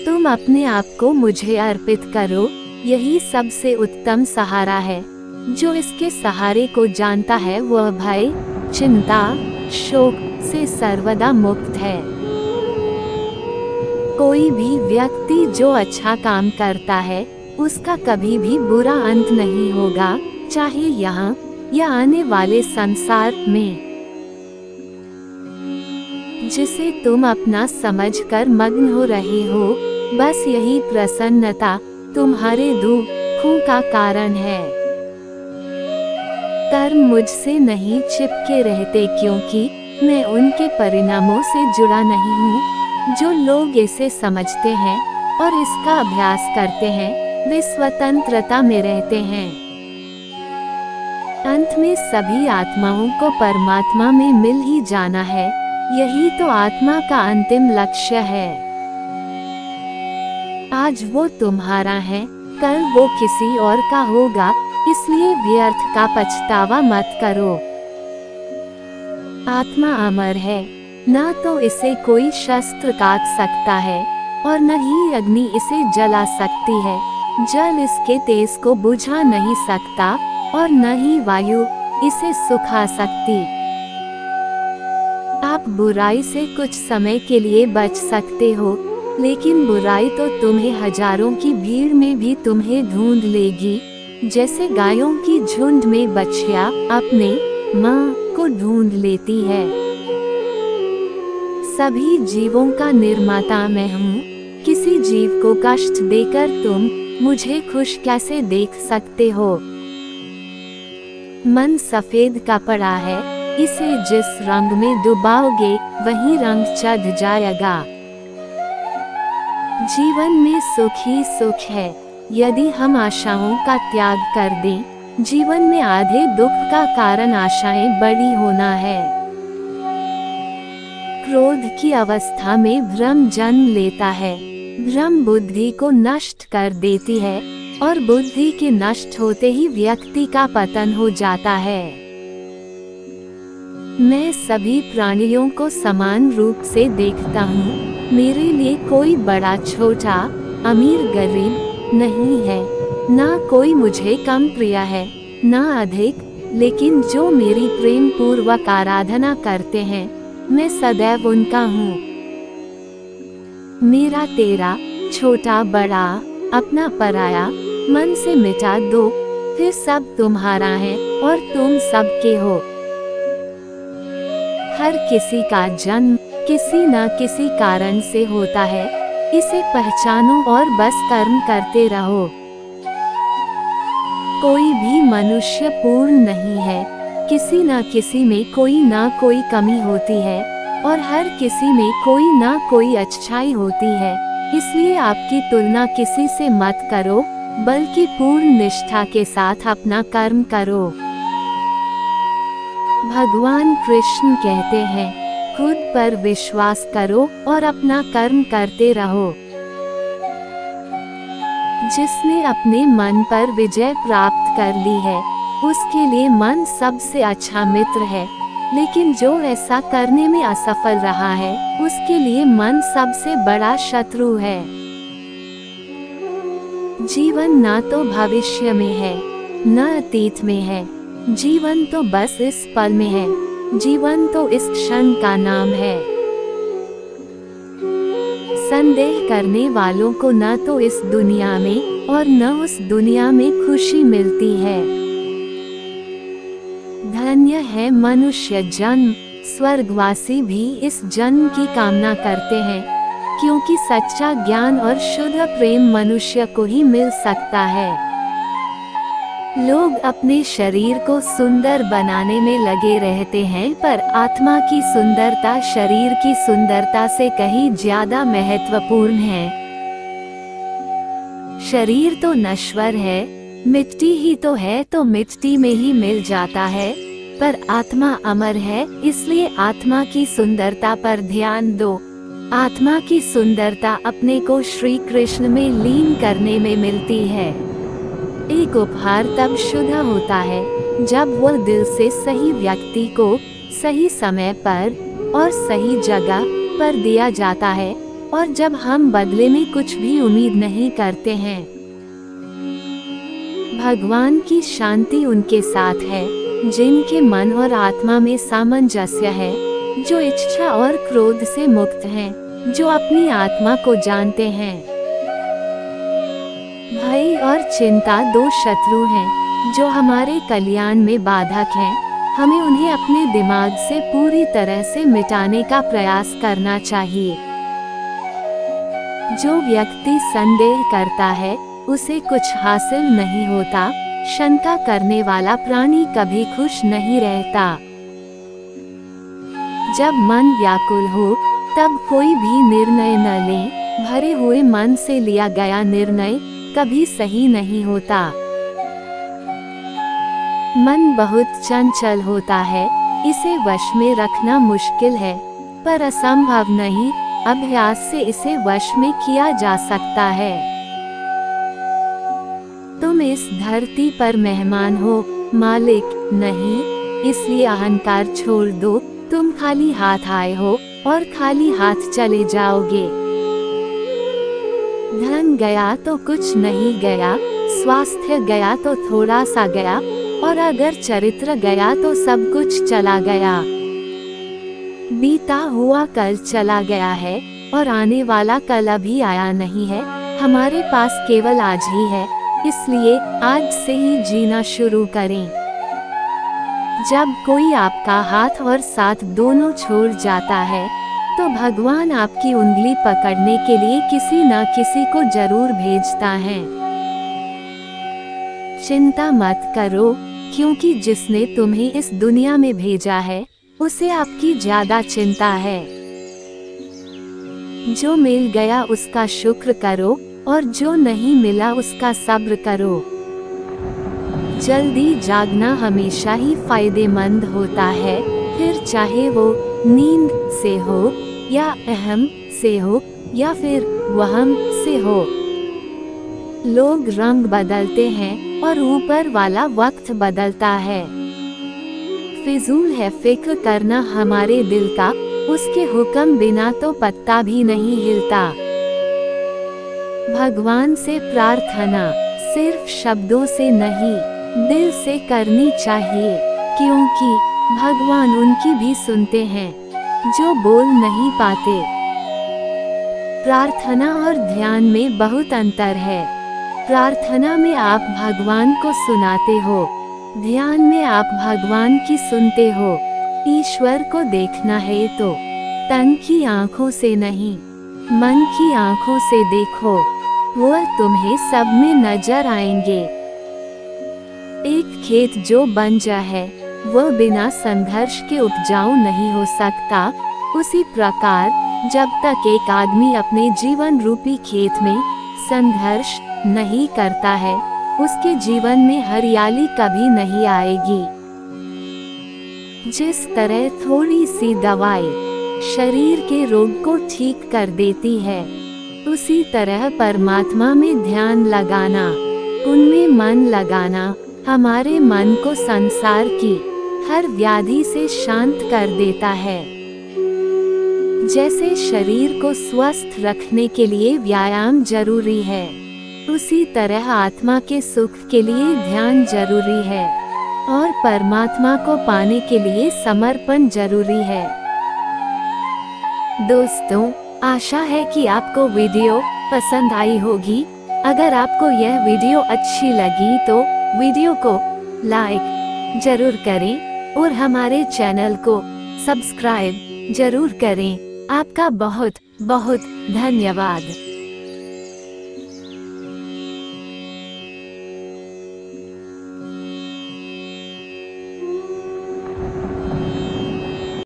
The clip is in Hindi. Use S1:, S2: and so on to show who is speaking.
S1: तुम अपने आप को मुझे अर्पित करो, यही सबसे उत्तम सहारा है। जो इसके सहारे को जानता है वह भय, चिंता, शोक से सर्वदा मुक्त है। कोई भी व्यक्ति जो अच्छा काम करता है उसका कभी भी बुरा अंत नहीं होगा, चाहे यहाँ या आने वाले संसार में। जिसे तुम अपना समझकर मग्न हो रहे हो, बस यही प्रसन्नता तुम्हारे दुखों का कारण है। कर्म मुझसे नहीं चिपके रहते क्योंकि मैं उनके परिणामों से जुड़ा नहीं हूँ। जो लोग इसे समझते हैं और इसका अभ्यास करते हैं वे स्वतंत्रता में रहते हैं। अंत में सभी आत्माओं को परमात्मा में मिल ही जाना है, यही तो आत्मा का अंतिम लक्ष्य है। आज वो तुम्हारा है, कल वो किसी और का होगा, इसलिए व्यर्थ का पछतावा मत करो। आत्मा अमर है, न तो इसे कोई शस्त्र काट सकता है और न ही अग्नि इसे जला सकती है। जल इसके तेज को बुझा नहीं सकता और न ही वायु इसे सुखा सकती। आप बुराई से कुछ समय के लिए बच सकते हो, लेकिन बुराई तो तुम्हें हजारों की भीड़ में भी तुम्हें ढूंढ लेगी, जैसे गायों की झुंड में बछिया अपने मां को ढूंढ लेती है। सभी जीवों का निर्माता मैं हूँ। किसी जीव को कष्ट देकर तुम मुझे खुश कैसे देख सकते हो? मन सफेद कपड़ा है, इसे जिस रंग में डुबाओगे वही रंग चढ़ जाएगा। जीवन में सुख ही सुख है। यदि हम आशाओं का त्याग कर दें, जीवन में आधे दुख का कारण आशाएं बड़ी होना है। क्रोध की अवस्था में भ्रम जन्म लेता है। भ्रम बुद्धि को नष्ट कर देती है और बुद्धि के नष्ट होते ही व्यक्ति का पतन हो जाता है। मैं सभी प्राणियों को समान रूप से देखता हूँ। मेरे लिए कोई बड़ा छोटा, अमीर गरीब नहीं है। ना कोई मुझे कम प्रिय है, ना अधिक, लेकिन जो मेरी प्रेम पूर्वक आराधना करते हैं, मैं सदैव उनका हूँ। मेरा तेरा, छोटा बड़ा, अपना पराया, मन से मिटा दो, फिर सब तुम्हारा है और तुम सबके हो। हर किसी का जन्म किसी न किसी कारण से होता है, इसे पहचानो और बस कर्म करते रहो। कोई भी मनुष्य पूर्ण नहीं है, किसी न किसी में कोई ना कोई कमी होती है और हर किसी में कोई ना कोई अच्छाई होती है। इसलिए आपकी तुलना किसी से मत करो, बल्कि पूर्ण निष्ठा के साथ अपना कर्म करो। भगवान कृष्ण कहते हैं, खुद पर विश्वास करो और अपना कर्म करते रहो। जिसने अपने मन पर विजय प्राप्त कर ली है, उसके लिए मन सबसे अच्छा मित्र है, लेकिन जो ऐसा करने में असफल रहा है, उसके लिए मन सबसे बड़ा शत्रु है। जीवन न तो भविष्य में है, न अतीत में है। जीवन तो बस इस पल में है। जीवन तो इस क्षण का नाम है। संदेह करने वालों को न तो इस दुनिया में और न उस दुनिया में खुशी मिलती है। धन्य है मनुष्य जन्म, स्वर्गवासी भी इस जन्म की कामना करते हैं, क्योंकि सच्चा ज्ञान और शुद्ध प्रेम मनुष्य को ही मिल सकता है। लोग अपने शरीर को सुंदर बनाने में लगे रहते हैं, पर आत्मा की सुंदरता शरीर की सुंदरता से कहीं ज्यादा महत्वपूर्ण है। शरीर तो नश्वर है, मिट्टी ही तो है, तो मिट्टी में ही मिल जाता है, पर आत्मा अमर है, इसलिए आत्मा की सुंदरता पर ध्यान दो। आत्मा की सुंदरता अपने को श्री कृष्ण में लीन करने में मिलती है। एक उपहार तब शुद्ध होता है जब वह दिल से सही व्यक्ति को सही समय पर और सही जगह पर दिया जाता है, और जब हम बदले में कुछ भी उम्मीद नहीं करते हैं। भगवान की शांति उनके साथ है जिनके मन और आत्मा में सामंजस्य है, जो इच्छा और क्रोध से मुक्त हैं, जो अपनी आत्मा को जानते हैं। भय और चिंता दो शत्रु हैं जो हमारे कल्याण में बाधक हैं। हमें उन्हें अपने दिमाग से पूरी तरह से मिटाने का प्रयास करना चाहिए। जो व्यक्ति संदेह करता है उसे कुछ हासिल नहीं होता। शंका करने वाला प्राणी कभी खुश नहीं रहता। जब मन व्याकुल हो तब कोई भी निर्णय न लें। भरे हुए मन से लिया गया निर्णय कभी सही नहीं होता। मन बहुत चंचल होता है, इसे वश में रखना मुश्किल है, पर असंभव नहीं। अभ्यास से इसे वश में किया जा सकता है। तुम इस धरती पर मेहमान हो, मालिक नहीं, इसलिए अहंकार छोड़ दो। तुम खाली हाथ आए हो और खाली हाथ चले जाओगे। धन गया तो कुछ नहीं गया, स्वास्थ्य गया तो थोड़ा सा गया, और अगर चरित्र गया तो सब कुछ चला गया। बीता हुआ कल चला गया है और आने वाला कल अभी आया नहीं है। हमारे पास केवल आज ही है, इसलिए आज से ही जीना शुरू करें। जब कोई आपका हाथ और साथ दोनों छोड़ जाता है तो भगवान आपकी उंगली पकड़ने के लिए किसी न किसी को जरूर भेजता है। चिंता मत करो, क्योंकि जिसने तुम्हें इस दुनिया में भेजा है उसे आपकी ज्यादा चिंता है। जो मिल गया उसका शुक्र करो और जो नहीं मिला उसका सब्र करो। जल्दी जागना हमेशा ही फायदेमंद होता है, फिर चाहे वो नींद से हो या अहम से हो या फिर वहम से हो। लोग रंग बदलते हैं और ऊपर वाला वक्त बदलता है। फिजूल है फिक्र करना हमारे दिल का, उसके हुक्म बिना तो पत्ता भी नहीं हिलता। भगवान से प्रार्थना सिर्फ शब्दों से नहीं, दिल से करनी चाहिए, क्योंकि भगवान उनकी भी सुनते हैं जो बोल नहीं पाते। प्रार्थना और ध्यान में बहुत अंतर है। प्रार्थना में आप भगवान को सुनाते हो, ध्यान में आप भगवान की सुनते हो। ईश्वर को देखना है तो तन की आंखों से नहीं, मन की आंखों से देखो, वह तुम्हें सब में नजर आएंगे। एक खेत जो बंजर है वह बिना संघर्ष के उपजाऊ नहीं हो सकता। उसी प्रकार जब तक एक आदमी अपने जीवन रूपी खेत में संघर्ष नहीं करता है, उसके जीवन में हरियाली कभी नहीं आएगी। जिस तरह थोड़ी सी दवाई शरीर के रोग को ठीक कर देती है, उसी तरह परमात्मा में ध्यान लगाना, उनमें मन लगाना हमारे मन को संसार की हर व्याधि से शांत कर देता है। जैसे शरीर को स्वस्थ रखने के लिए व्यायाम जरूरी है, उसी तरह आत्मा के सुख के लिए ध्यान जरूरी है और परमात्मा को पाने के लिए समर्पण जरूरी है। दोस्तों, आशा है कि आपको वीडियो पसंद आई होगी। अगर आपको यह वीडियो अच्छी लगी तो वीडियो को लाइक जरूर करें और हमारे चैनल को सब्सक्राइब जरूर करें। आपका बहुत बहुत धन्यवाद।